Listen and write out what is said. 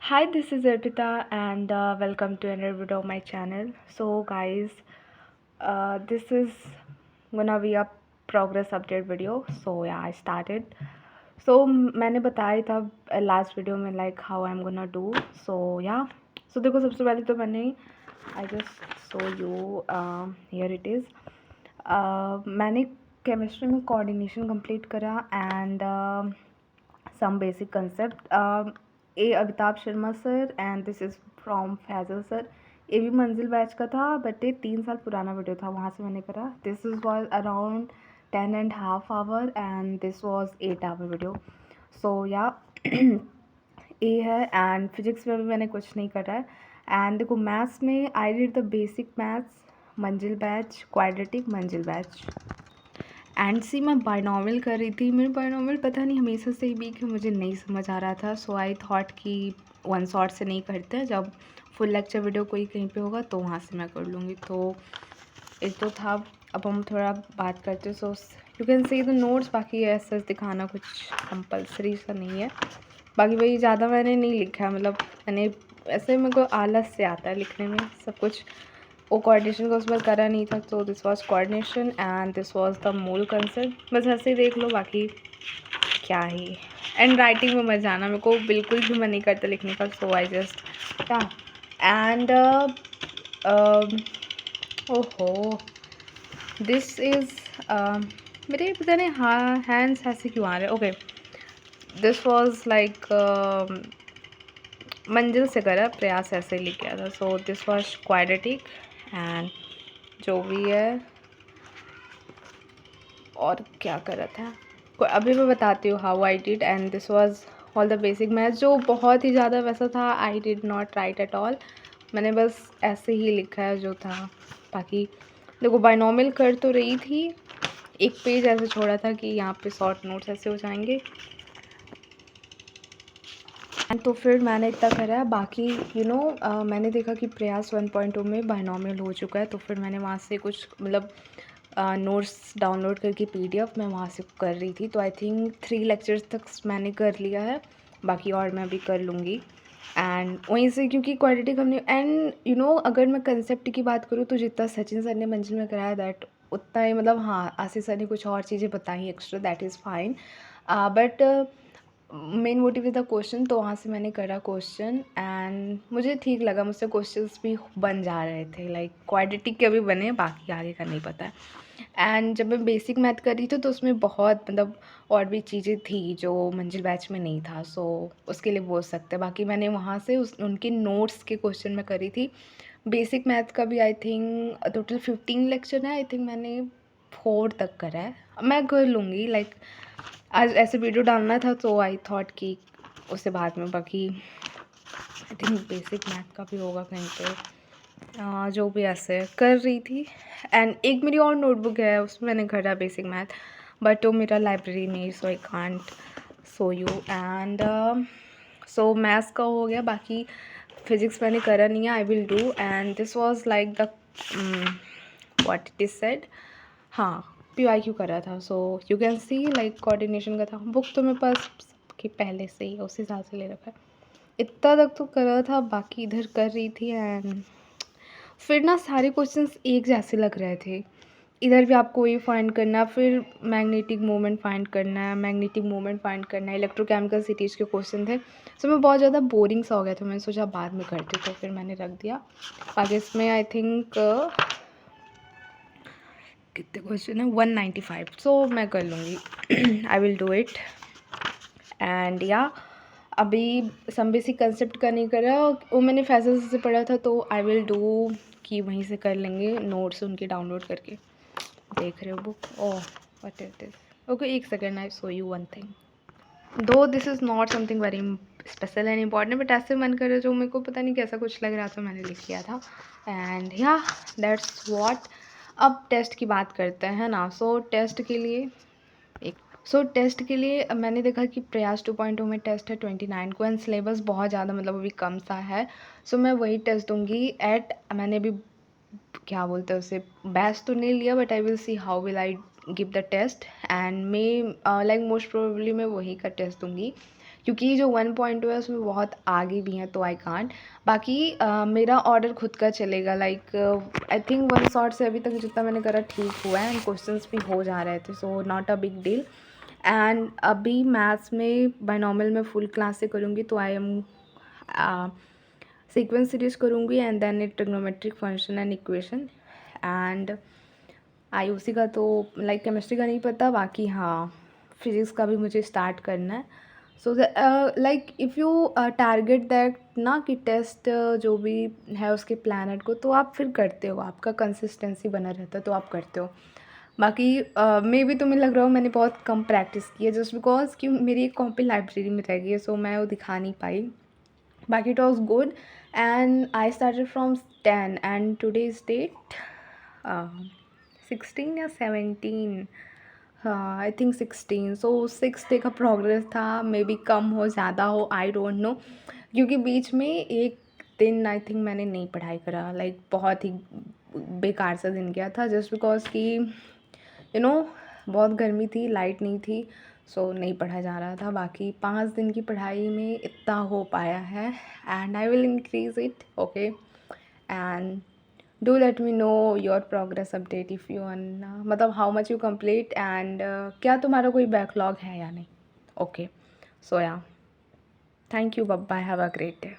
Hi, this is Arpita, and welcome to another video of my channel. So, guys, this is gonna be a progress update video. So, yeah, I started. So, मैंने बताया था last video में like how I'm gonna do. So, yeah. So, देखो सबसे पहले तो मैंने I just show you here it is. मैंने केमिस्ट्री में कोऑर्डिनेशन कंप्लीट करा and some basic concept. A Amitabh Sharma sir and this is from Faizal sir. ये भी मंजिल बैच का था बट ये 3 साल पुराना वीडियो था, वहाँ से मैंने करा. This is was around 10.5 hour and this was 8 hour video. So या ए है. एंड फिजिक्स में भी मैंने कुछ नहीं करा है. एंड देखो मैथ्स में I did the basic maths मंजिल बैच, क्वाड्रेटिक मंजिल बैच. एंड सी मैं बायनॉमियल कर रही थी. मेरे बायनॉमियल पता नहीं हमेशा से ही वीक है, मुझे नहीं समझ आ रहा था. सो आई थॉट कि वन शॉट से नहीं करते हैं, जब फुल लेक्चर वीडियो कोई कहीं पे होगा तो वहाँ से मैं कर लूँगी. तो ये तो था. अब हम थोड़ा बात करते हैं. सो you can see the notes. बाकी ऐसा दिखाना कुछ कंपलसरी सा नहीं है. बाकी वही ज़्यादा मैंने नहीं लिखा है, मतलब मैंने ऐसे मेरे को आलस से आता है लिखने में सब कुछ. वो कोऑर्डिनेशन का उस बार करा नहीं था. तो this was coordination and this was the मूल कंसेप्ट. बस ऐसे ही देख लो, बाकी क्या ही. एंड राइटिंग में मत जाना, मेरे को बिल्कुल भी मन नहीं करता लिखने का. सो आई जस्ट या. एंड ओहो दिस इज़ मेरे पता नहीं हाँ हैंड्स ऐसे क्यों आ रहे. ओके दिस वॉज लाइक मंजिल से करा, प्रयास ऐसे लिख गया था. So this was quadratic and जो भी है. और क्या करा था अभी मैं बताती हूँ how I did. And this was all the basic math. जो बहुत ही ज़्यादा वैसा था I did not right at all. मैंने बस ऐसे ही लिखा है जो था. बाकी देखो बायनॉमियल कर तो रही थी, एक पेज ऐसे छोड़ा था कि यहाँ पे शॉर्ट नोट्स ऐसे हो जाएंगे. एंड तो फिर मैंने इतना करा है. बाकी मैंने देखा कि प्रयास 1.2 में बायनॉमियल हो चुका है. तो फिर मैंने वहाँ से कुछ मतलब नोट्स डाउनलोड करके PDF मैं वहाँ से कर रही थी. तो आई थिंक 3 लेक्चर्स तक मैंने कर लिया है. बाकी और मैं भी कर लूँगी. एंड वहीं से क्योंकि क्वाड्रेटिक हमने एंड अगर मैं कंसेप्ट की बात करूँ तो जितना सचिन सर ने मंजिल में कराया दैट उतना ही, मतलब हाँ आशीष सर ने कुछ और चीज़ें बताई extra, that is fine. But main motive is the question. तो वहाँ से मैंने करा क्वेश्चन एंड मुझे ठीक लगा. मुझसे क्वेश्चंस भी बन जा रहे थे, लाइक क्वाड्रेटिक के भी बने, बाकी आगे का नहीं पता है. एंड जब मैं बेसिक मैथ कर रही थी तो उसमें बहुत मतलब और भी चीज़ें थी जो मंजिल बैच में नहीं था. सो उसके लिए बोल सकते हैं. बाकी मैंने वहाँ से उनके नोट्स के क्वेश्चन में करी थी. बेसिक मैथ का भी आई थिंक टोटल 15 लेक्चर है. आई थिंक मैंने 4 तक करा है. मैं कर लूँगी, लाइक आज ऐसे वीडियो डालना था तो आई थॉट कि उससे बाद में. बाकी आई थिंक बेसिक मैथ का भी होगा कहीं पे. जो भी ऐसे कर रही थी. एंड एक मेरी और नोटबुक है, उसमें मैंने करा बेसिक मैथ, बट वो मेरा लाइब्रेरी में, so I can't show you. And so maths का हो गया. बाकी फिजिक्स मैंने करा नहीं है, I will do. And this was like the what it is said. हाँ PYQ करा था. So you can see like coordination का था. बुक तो मेरे पास सबके पहले से ही उस हिसाब से ले रखा है. इतना तक तो करा था. बाकी इधर कर रही थी एंड फिर ना सारे क्वेश्चंस एक जैसे लग रहे थे. इधर भी आपको ये फाइंड करना, फिर मैग्नेटिक मोमेंट फाइंड करना है, मैग्नेटिक मोमेंट फाइंड करना है, इलेक्ट्रोकेमिकल सिटीज़ के क्वेश्चन थे. सो मैं बहुत ज़्यादा बोरिंग सा हो गया था. मैंने सोचा बाद में करती, तो फिर मैंने रख दिया. आगे इसमें आई थिंक कितने क्वेश्चन है 195. सो मैं कर लूँगी. आई विल डू इट. एंड या अभी सम बेसिक कंसेप्ट का नहीं करा, वो मैंने फैसल से पढ़ा था. तो आई विल डू कि वहीं से कर लेंगे नोट्स उनके डाउनलोड करके. देख रहे हो book. Oh what is this. Okay एक second, I show you one thing. Though this is not something very special and important, but ऐसे मन करे जो मेरे को पता नहीं कैसा कुछ लग रहा था, मैंने लिख लिया था. एंड या दैट्स व्हाट. अब टेस्ट की बात करते हैं ना. सो टेस्ट के लिए टेस्ट के लिए मैंने देखा कि प्रयास 2.2 में टेस्ट है 29 को. एंड सिलेबस बहुत ज़्यादा मतलब अभी कम सा है. सो मैं वही टेस्ट दूंगी एट, मैंने अभी क्या बोलते हैं उसे, बैच तो नहीं लिया, but I will see how will I give the test. And मैं लाइक मोस्ट प्रोबेबली मैं वही का टेस्ट दूंगी, क्योंकि जो 1.2 है उसमें बहुत आगे भी हैं, तो आई कांट। बाकी मेरा ऑर्डर खुद का चलेगा, लाइक आई थिंक 1 शॉट से अभी तक जितना मैंने करा ठीक हुआ है, एंड क्वेश्चंस भी हो जा रहे थे, so not a big deal. And अभी मैथ्स में बायनॉमियल में फुल क्लास से करूँगी, तो आई एम सीक्वेंस सीरीज करूँगी, and then it trigonometric function and equation. And IUC का तो लाइक केमिस्ट्री का नहीं पता, बाकी हाँ फिज़िक्स का भी मुझे स्टार्ट करना है। So like if you target that ना कि टेस्ट जो भी है उसके प्लानट को, तो आप फिर करते हो, आपका कंसिस्टेंसी बना रहता है, तो आप करते हो। बाकी मे भी तुम्हें लग रहा हो मैंने बहुत कम प्रैक्टिस की है, जस्ट बिकॉज कि मेरी एक कॉपी लाइब्रेरी में रह गई है, सो मैं वो दिखा नहीं पाई। बाकी it was good, and I started from 10 and today's date 16 या 17, हाँ आई थिंक 16। सो 6 डे का प्रोग्रेस था, मे बी कम हो ज़्यादा हो, आई डोंट नो। क्योंकि बीच में एक दिन आई थिंक मैंने नहीं पढ़ाई करा, लाइक बहुत ही बेकार सा दिन गया था, जस्ट बिकॉज कि बहुत गर्मी थी, लाइट नहीं थी, सो नहीं पढ़ा जा रहा था। बाकी 5 दिन की पढ़ाई में इतना हो पाया है, and I will increase it, okay. And do let me know your progress update if you मतलब how much you complete, and क्या तुम्हारा कोई बैकलॉग है या नहीं, okay. So yeah thank you, bye, have a great day.